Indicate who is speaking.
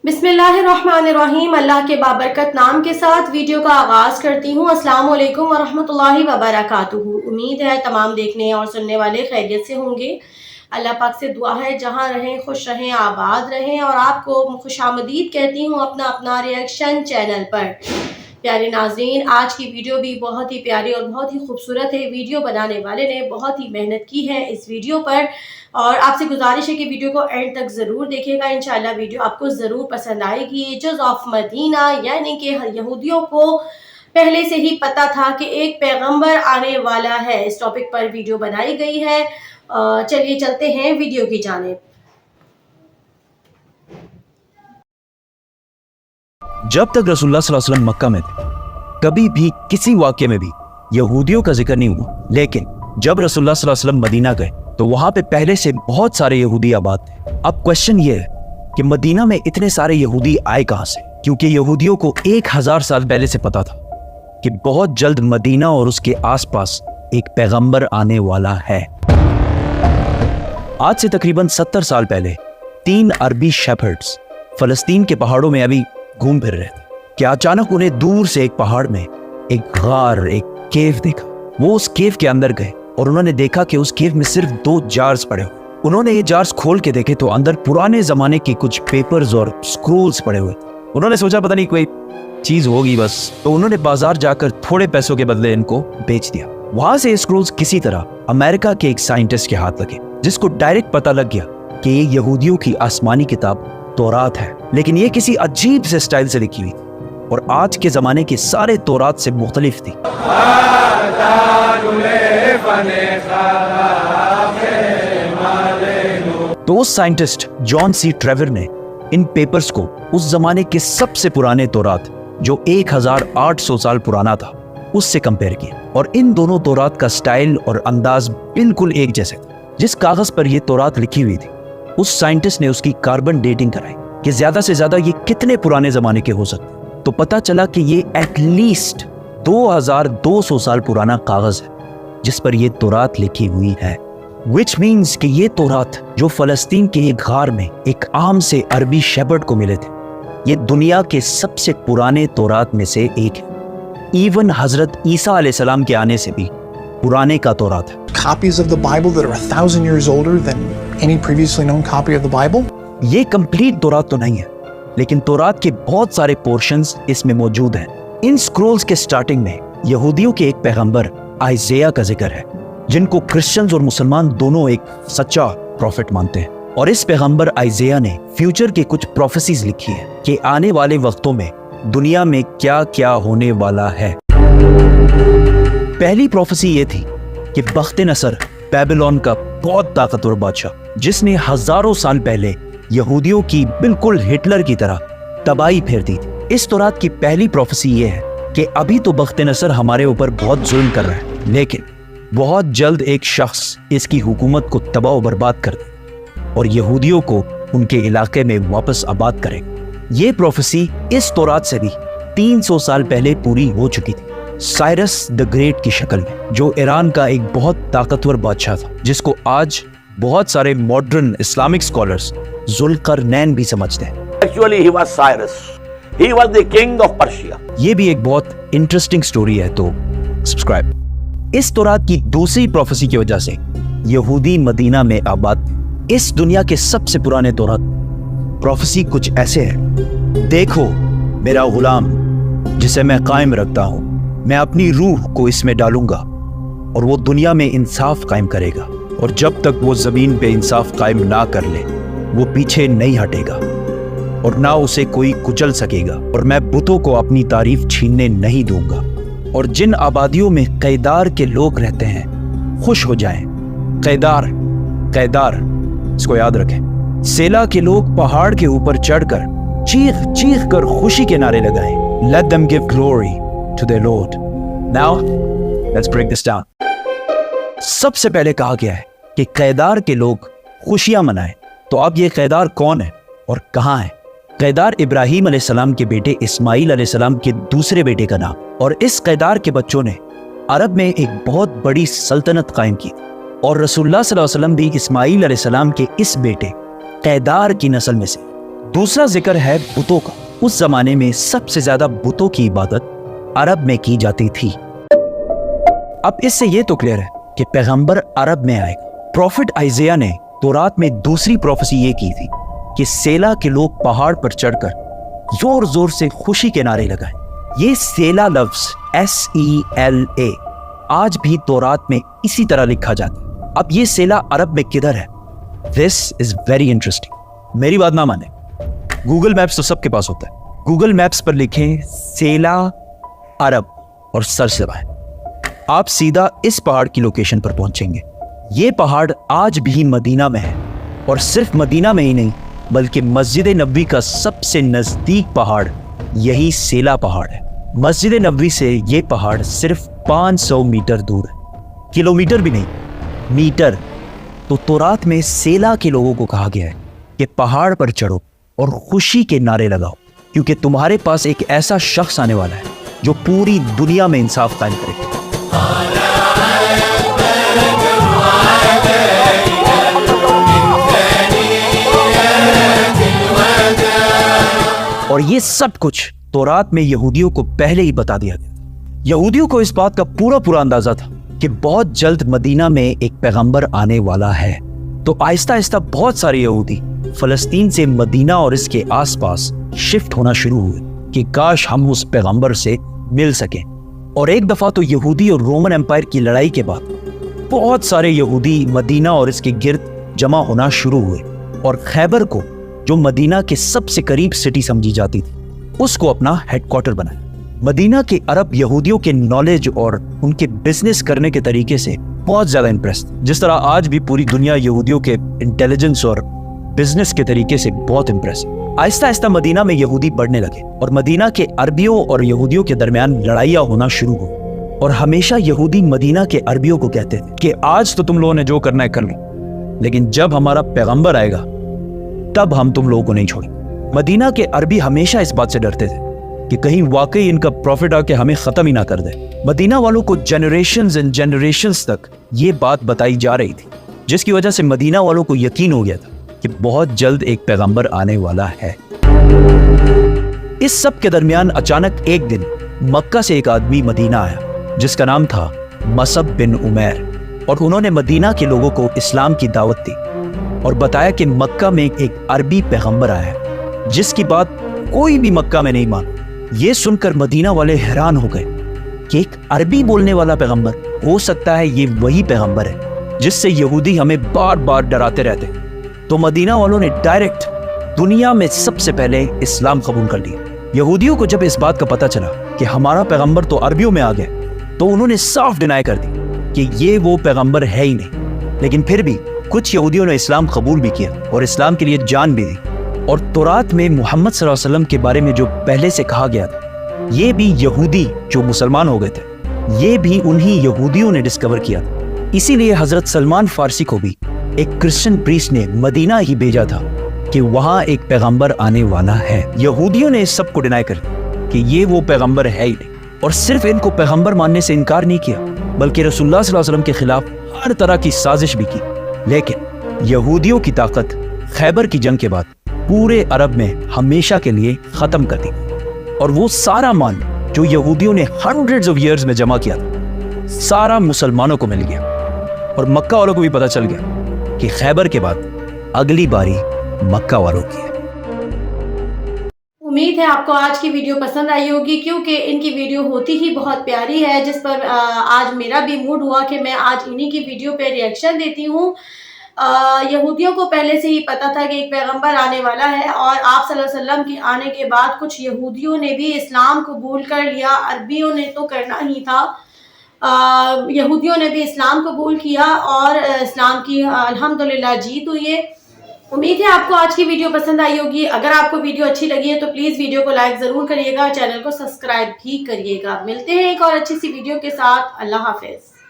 Speaker 1: बिस्मिल्लाहिर्रहमानिर्रहीम। अल्लाह के बाबरकत नाम के साथ वीडियो का आगाज़ करती हूँ। अस्सलाम वालेकुम वरहमतुल्लाहि वबरकातुहू। उम्मीद है तमाम देखने और सुनने वाले खैरियत से होंगे। अल्लाह पाक से दुआ है जहाँ रहें खुश रहें, आबाद रहें। और आपको खुशामदीद कहती हूँ अपना अपना रिएक्शन चैनल पर। प्यारे नाज़रीन, आज की वीडियो भी बहुत ही प्यारी और बहुत ही खूबसूरत है। वीडियो बनाने वाले ने बहुत ही मेहनत की है इस वीडियो पर, और आपसे गुजारिश है कि वीडियो को एंड तक ज़रूर देखिएगा। इंशाल्लाह वीडियो आपको ज़रूर पसंद आएगी। एजेस ऑफ मदीना, यानी कि यहूदियों को पहले से ही पता था कि एक पैगंबर आने वाला है। इस टॉपिक पर वीडियो बनाई गई है। चलिए चलते हैं वीडियो की जानिब।
Speaker 2: जब तक रसूलुल्लाह सल्लल्लाहु अलैहि वसल्लम मक्का में थे, कभी भी किसी वाक़े में भी यहूदियों का जिक्र नहीं हुआ। लेकिन जब रसूलुल्लाह सल्लल्लाहु अलैहि वसल्लम मदीना गए तो वहां पे पहले से बहुत सारे यहूदी आबाद थे। अब क्वेश्चन ये है कि मदीना में इतने सारे यहूदी आए कहां से? क्योंकि यहूदियों को 1000 साल पहले से पता था कि बहुत जल्द मदीना और उसके आसपास एक पैगंबर आने वाला है। आज से तकरीबन 70 साल पहले 3 अरबी शेफर्ड्स फलस्तीन के पहाड़ों में अभी घूम फिर रहे थे कि अचानक उन्हें दूर से एक पहाड़ में एक गार, एक केव देखा। वो उस केव के अंदर गए और उन्होंने देखा कि उस केव में सिर्फ 2 जार्स पड़े हुए। उन्होंने ये जार्स खोल के देखे तो अंदर पुराने जमाने के कुछ पेपर्स और स्क्रोल्स पड़े हुए। उन्होंने सोचा पता नहीं कोई चीज होगी बस, तो उन्होंने बाजार जाकर थोड़े पैसों के बदले इनको बेच दिया। वहां से ये स्क्रोल्स किसी तरह अमेरिका के एक साइंटिस्ट के हाथ लगे, जिसको डायरेक्ट पता लग गया कि ये यहूदियों की आसमानी किताब तौरात है। लेकिन ये किसी अजीब से स्टाइल से लिखी हुई थी और आज के जमाने के सारे तौरात से मुख्तलिफ थी। तो उस साइंटिस्ट जॉन सी ट्रेवर ने इन पेपर्स को उस जमाने के सबसे पुराने तौरात, जो 1800 साल पुराना था, उससे कंपेयर किया। और इन दोनों तौरात का स्टाइल और अंदाज बिल्कुल एक जैसे था। जिस कागज पर यह तौरात लिखी हुई थी, उस साइंटिस्ट ने उसकी कार्बन डेटिंग कराई कि ज्यादा से ज्यादा ये कितने पुराने जमाने के हो सकते। तो पता चला कि ये एटलीस्ट 2200 साल पुराना कागज है जिस पर यह तौरात लिखी हुई है। विच मीन्स कि ये तौरात जो फलस्तीन के एक गार में एक आम से अरबी शेपर्ड को मिले थे, ये दुनिया के सबसे पुराने तौरात में से एक है। इवन हजरत ईसा अलैहिस्सलाम के आने से भी पुराने का तौरात है।
Speaker 3: Copies of the Bible that are 1000 years older than any previously known copy of the Bible?
Speaker 2: ये कंप्लीट तौरात तो नहीं है, लेकिन तौरात के बहुत सारे पोर्शंस इसमें मौजूद हैं। इन स्क्रोल्स के स्टार्टिंग में यहूदियों के एक पैगंबर आइज़ाया का जिक्र है, जिनको क्रिश्चियंस और मुसलमान दोनों एक सच्चा प्रॉफिट मानते हैं। और इस पैगंबर आइज़ाया ने फ्यूचर के कुछ प्रोफेसीज लिखी है कि आने वाले वक्तों में दुनिया में क्या क्या होने वाला है। पहली प्रोफेसी ये थी कि बख्त-ए-नसर बेबीलोन का बहुत ताकतवर बादशाह, जिसने हजारों साल पहले यहूदियों की बिल्कुल हिटलर की तरह तबाही फेर दी थी। इस तौरात की पहली प्रोफेसी ये है कि अभी तो बख्त-ए-नसर हमारे ऊपर बहुत जुल्म कर रहा है, लेकिन बहुत जल्द एक शख्स इसकी हुकूमत को तबाह और बर्बाद कर दे और यहूदियों को उनके इलाके में वापस आबाद करेगा। ये प्रोफेसी इस तौरात से भी 300 साल पहले पूरी हो चुकी थी, साइरस द ग्रेट की शक्ल में, जो ईरान का एक बहुत ताकतवर बादशाह था, जिसको आज बहुत सारे मॉडर्न इस्लामिक स्कॉलर्स जुल्करनैन भी समझते हैं।
Speaker 4: Actually, he was Cyrus. He was the king of Persia.
Speaker 2: ये भी एक बहुत इंटरेस्टिंग स्टोरी है, तो सब्सक्राइब। इस तौरात की दूसरी प्रोफेसी की वजह से यहूदी मदीना में आबाद। इस दुनिया के सबसे पुराने तौरात प्रोफेसी कुछ ऐसे है। देखो मेरा गुलाम जिसे मैं कायम रखता हूं, मैं अपनी रूह को इसमें डालूंगा और वो दुनिया में इंसाफ कायम करेगा, और जब तक वो जमीन पे इंसाफ कायम ना कर ले वो पीछे नहीं हटेगा और ना उसे कोई कुचल सकेगा। और मैं बुतों को अपनी तारीफ छीनने नहीं दूंगा। और जिन आबादियों में कैदार के लोग रहते हैं खुश हो जाएं। कैदार, कैदार, इसको याद रखें। सेला के लोग पहाड़ के ऊपर चढ़कर चीख चीख कर खुशी के नारे लगाएं। Let them give glory to their Lord. Now, let's break this down. सबसे पहले कहा गया है कि कैदार के लोग खुशियां मनाएं। तो अब ये कैदार कौन है और कहां है? कैदार इब्राहीम अलैहिस्सलाम के बेटे इस्माइल अलैहिस्सलाम के दूसरे बेटे का नाम। और इस कैदार के बच्चों ने अरब में एक बहुत बड़ी सल्तनत कायम की और रसूलुल्लाह सल्लल्लाहु अलैहि वसल्लम भी इस्माइल अलैहिस्सलाम के इस बेटे कैदार की नस्ल में से दूसरा जिक्र है बुतों का। उस जमाने में सबसे ज्यादा बुतों की इबादत अरब में की जाती थी। अब इससे यह तो क्लियर है कि पैगंबर अरब में आएगा। प्रॉफिट आइज़िया ने तौरात में दूसरी प्रोफेसी ये की थी कि सेला के लोग पहाड़ पर चढ़कर जोर जोर से खुशी के नारे लगाएं। ये सेला लफ्ज SELA आज भी तौरात में इसी तरह लिखा जाता है। अब ये सेला अरब में किधर है? This is very interesting. मेरी बात ना माने, गूगल मैप्स तो सबके पास होता है। गूगल मैप्स पर लिखें सेला अरब और सर्च दबाएं, आप सीधा इस पहाड़ की लोकेशन पर पहुंचेंगे। ये पहाड़ आज भी मदीना में है, और सिर्फ मदीना में ही नहीं बल्कि मस्जिद नबवी का सबसे नजदीक पहाड़ यही सेला पहाड़ है। मस्जिद नबवी से ये पहाड़ सिर्फ 500 मीटर दूर है, किलोमीटर भी नहीं, मीटर। तो तौरात में सेला के लोगों को कहा गया है कि पहाड़ पर चढ़ो और खुशी के नारे लगाओ, क्योंकि तुम्हारे पास एक ऐसा शख्स आने वाला है जो पूरी दुनिया में इंसाफ कायम करेगा। और ये सब कुछ तौरात में यहूदियों को पहले ही बता दिया गया। यहूदियों को इस बात का पूरा अंदाजा था कि बहुत जल्द मदीना में एक पैगंबर आने वाला है। तो आहिस्ता आहिस्ता बहुत सारे यहूदी फलस्तीन से मदीना और इसके आसपास शिफ्ट होना शुरू हुए कि काश हम उस पैगंबर से मिल सकें। और एक दफा तो यहूदी और रोमन एम्पायर की लड़ाई के बाद बहुत सारे यहूदी मदीना और इसके गिर्द जमा होना शुरू हुए, और खैबर को, जो मदीना के सबसे करीब सिटी समझी जाती थी, उसको अपना हेडक्वार्टर बनाया। मदीना के अरब यहूदियों के नॉलेज और उनके बिजनेस करने के तरीके से बहुत ज्यादा इम्प्रेस थे, जिस तरह आज भी पूरी दुनिया यहूदियों के इंटेलिजेंस और बिजनेस के तरीके से बहुत इम्प्रेस है। आहिस्ता आहिस्ता मदीना में यहूदी बढ़ने लगे और मदीना के अरबियों और यहूदियों के दरमियान लड़ाइयाँ होना शुरू हुई। और हमेशा यहूदी मदीना के अरबियों को कहते थे कि आज तो तुम लोगों ने जो करना है कर लो, लेकिन जब हमारा पैगंबर आएगा तब हम तुम लोगों को नहीं छोड़ेंगे। मदीना के अरबी हमेशा इस बात से डरते थे कि कहीं वाकई इनका प्रॉफिट आके हमें खत्म ही ना कर दे। मदीना वालों को जनरेशंस एंड जनरेशंस तक ये बात बताई जा रही थी, जिसकी वजह से मदीना वालों को यकीन हो गया था कि बहुत जल्द एक पैगंबर आने वाला है। इस सब के दरमियान अचानक एक दिन मक्का से एक आदमी मदीना आया जिसका नाम था मसअब बिन उमैर, और उन्होंने मदीना के लोगों को इस्लाम की दावत दी और बताया कि मक्का में एक अरबी पैगंबर आया है जिसकी बात कोई भी मक्का में नहीं माना। ये सुनकर मदीना वाले हैरान हो गए कि एक अरबी बोलने वाला पैगंबर, हो सकता है ये वही पैगंबर है जिससे यहूदी हमें बार बार डराते रहते। तो मदीना वालों ने डायरेक्ट दुनिया में सबसे पहले इस्लाम कबूल कर लिया। यहूदियों को जब इस बात का पता चला कि हमारा पैगंबर तो अरबियों में आ गया, तो उन्होंने साफ डिनाई कर दी कि ये वो पैगंबर है ही नहीं। लेकिन फिर भी कुछ यहूदियों ने इस्लाम कबूल भी किया और इस्लाम के लिए जान भी दी। और तौरात में मोहम्मद सल्लल्लाहु अलैहि वसल्लम के बारे में जो पहले से कहा गया था, ये भी यहूदी जो मुसलमान हो गए थे, ये भी उन्हीं यहूदियों ने डिस्कवर किया था। इसीलिए हजरत सलमान फारसी को भी एक क्रिश्चियन प्रीस्ट ने मदीना ही भेजा था कि वहां एक पैगंबर आने वाला है। यहूदियों ने इस सब को डिनाई कर दिया कि ये वो पैगंबर है ही नहीं, और सिर्फ इनको पैगंबर मानने से इनकार नहीं किया, बल्कि रसूलुल्लाह सल्लल्लाहु अलैहि वसल्लम के खिलाफ हर तरह की साजिश भी की। लेकिन यहूदियों की ताकत खैबर की जंग के बाद पूरे अरब में हमेशा के लिए खत्म कर दी, और वो सारा माल जो यहूदियों ने हंड्रेड्स ऑफ ईयर्स में जमा किया था, सारा मुसलमानों को मिल गया। और मक्का वालों को भी पता चल गया कि खैबर के बाद अगली बारी मक्का वालों की है।
Speaker 1: उम्मीद है आपको आज की वीडियो पसंद आई होगी, क्योंकि इनकी वीडियो होती ही बहुत प्यारी है, जिस पर आज मेरा भी मूड हुआ कि मैं आज इन्हीं की वीडियो पे रिएक्शन देती हूँ। यहूदियों को पहले से ही पता था कि एक पैगंबर आने वाला है, और आप सल्लल्लाहु अलैहि वसल्लम के आने के बाद कुछ यहूदियों ने भी इस्लाम कबूल कर लिया। अरबियों ने तो करना ही था, यहूदियों ने भी इस्लाम कबूल किया और इस्लाम की अल्हम्दुलिल्लाह जीत हुई है। उम्मीद है आपको आज की वीडियो पसंद आई होगी। अगर आपको वीडियो अच्छी लगी है तो प्लीज़ वीडियो को लाइक ज़रूर करिएगा, चैनल को सब्सक्राइब भी करिएगा। मिलते हैं एक और अच्छी सी वीडियो के साथ। अल्लाह हाफिज़।